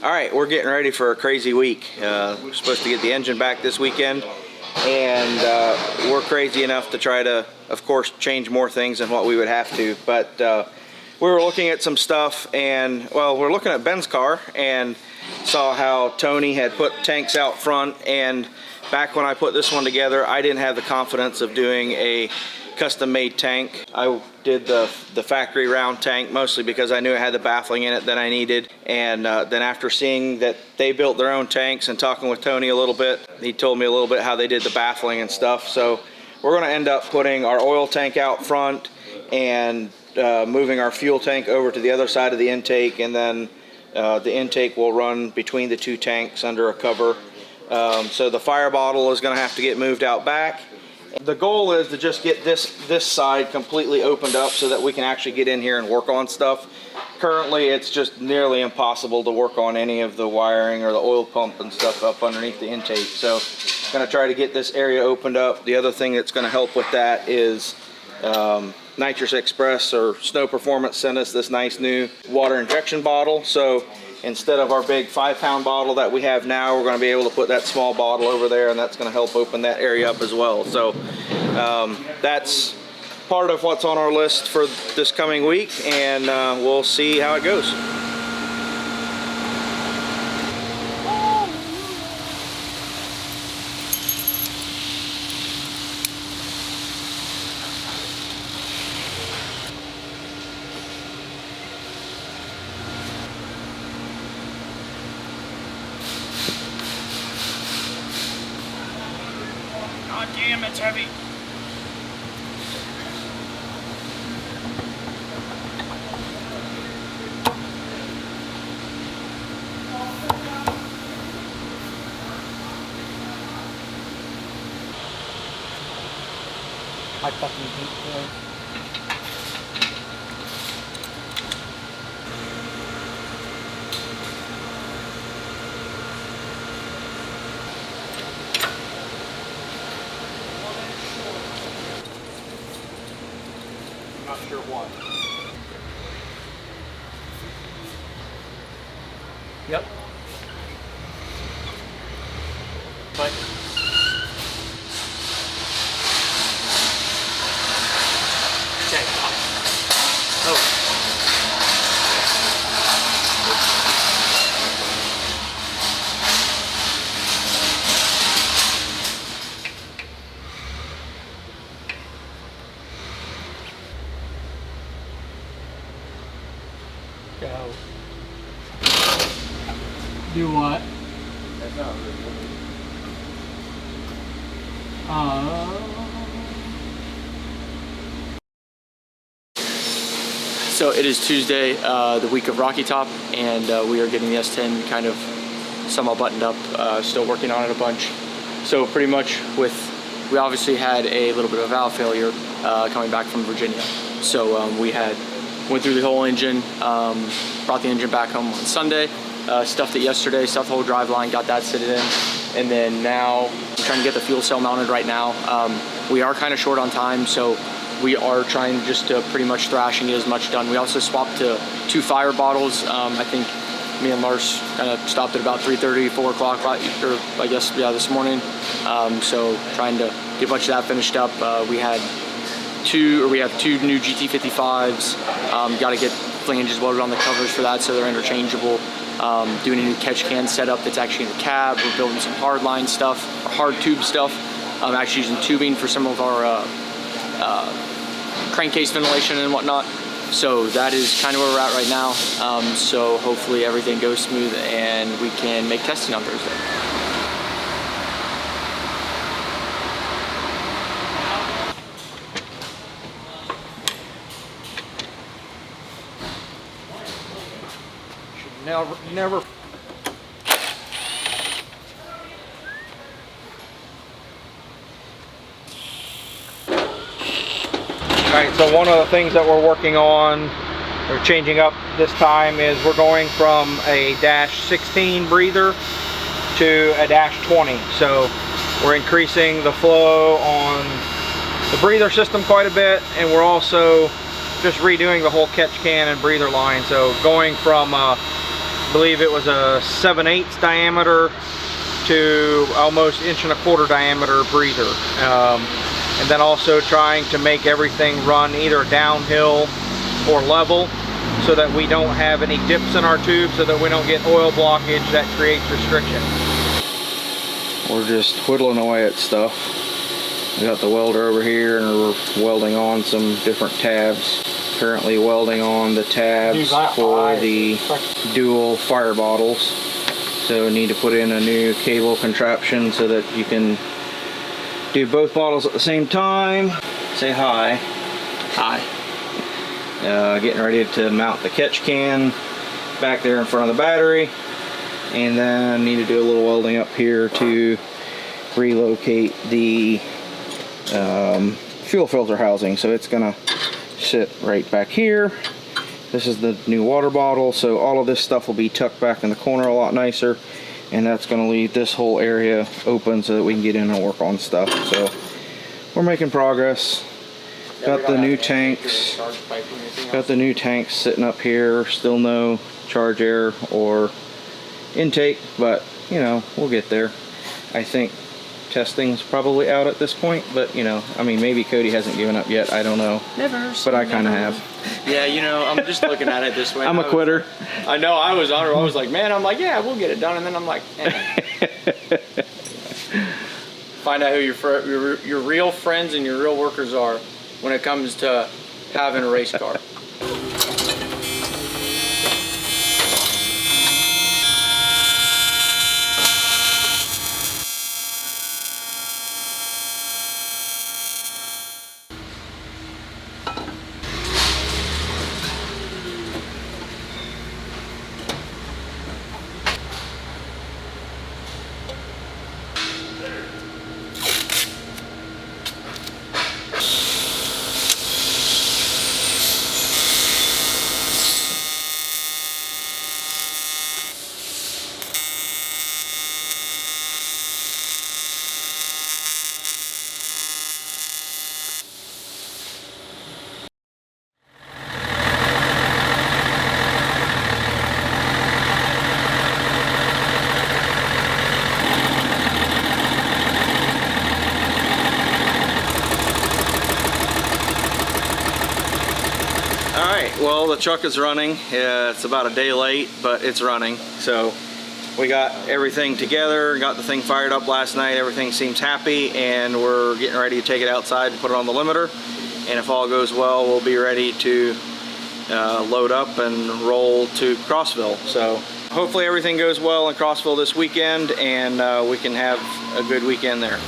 All right, we're getting ready for a crazy week. We're supposed to get the engine back this weekend, and we're crazy enough to try to, of course, change more things than what we would have to. But we were looking at some stuff, and well, we're looking at Ben's car and saw how Tony had put tanks out front. And back when I put this one together, I didn't have the confidence of doing a custom-made tank. I did the factory round tank mostly because I knew it had the baffling in it that I needed. And then after seeing that they built their own tanks and talking with Tony a little bit, he told me a little bit how they did the baffling and stuff. So we're going to end up putting our oil tank out front and moving our fuel tank over to the other side of the intake, and then the intake will run between the two tanks under a cover. So the fire bottle is going to have to get moved out back. The goal is to just get this side completely opened up so that we can actually get in here and work on stuff. Currently, it's just nearly impossible to work on any of the wiring or the oil pump and stuff up underneath the intake. So I'm going to try to get this area opened up. The other thing that's going to help with that is Nitrous Express or Snow Performance sent us this nice new water injection bottle. So instead of our big 5-pound bottle that we have now, we're going to be able to put that small bottle over there, and that's going to help open that area up as well. So that's part of what's on our list for this coming week, and we'll see how it goes. God damn, it's heavy. I fucking hate that. Not sure what. Yep. But okay. Oh. Go. Do what? That's not really good. So it is Tuesday, the week of Rocky Top, and we are getting the S10 kind of somewhat buttoned up, still working on it a bunch. So pretty much we obviously had a little bit of a valve failure coming back from Virginia. So went through the whole engine, brought the engine back home on Sunday, stuffed it yesterday, stuffed the whole drive line, got that sitted in, and then now I'm trying to get the fuel cell mounted right now. We are kind of short on time, so we are trying just to pretty much thrash and get as much done. We also swapped to 2 fire bottles. I think me and Lars kind of stopped at about 3:30, 4 o'clock, or I guess, yeah, this morning. So trying to get a bunch of that finished up. We have 2 new GT55s. Got to get flanges welded on the covers for that so they're interchangeable. Doing a new catch can setup that's actually in the cab. We're building some hard line stuff, hard tube stuff. Actually using tubing for some of our crankcase ventilation and whatnot. So that is kind of where we're at right now. So hopefully everything goes smooth and we can make testing on Thursday. Never. Alright, so one of the things that we're working on, or changing up this time, is we're going from a -16 breather to a -20. So we're increasing the flow on the breather system quite a bit, and we're also just redoing the whole catch can and breather line. So going from believe it was a 7/8 diameter to almost 1.25 inch diameter breather. And then also trying to make everything run either downhill or level, so that we don't have any dips in our tube, so that we don't get oil blockage that creates restriction. We're just whittling away at stuff. We got the welder over here and we're welding on some different tabs. Currently welding on the tabs for the dual fire bottles. So need to put in a new cable contraption so that you can do both bottles at the same time. Say hi. Hi. Getting ready to mount the catch can back there in front of the battery, and then need to do a little welding up here to relocate the fuel filter housing. So it's gonna sit right back here. This is the new water bottle, so all of this stuff will be tucked back in the corner a lot nicer, and that's gonna leave this whole area open so that we can get in and work on stuff. So we're making progress. Got the new tanks. Got the new tanks sitting up here. Still no charge air or intake, but you know, we'll get there. I think testing's probably out at this point, but you know, I mean, maybe Cody hasn't given up yet. I don't know. Never. But I kind of have. Yeah, you know, I'm just looking at it this way. I'm a quitter. I know. I was on her. I was like, man, I'm like, yeah, we'll get it done, and then I'm like, eh. Find out who your real friends and your real workers are when it comes to having a race car. Well, the truck is running. It's about a day late, but it's running. So we got everything together, got the thing fired up last night. Everything seems happy, and we're getting ready to take it outside and put it on the limiter. And if all goes well, we'll be ready to load up and roll to Crossville. So hopefully everything goes well in Crossville this weekend, and we can have a good weekend there.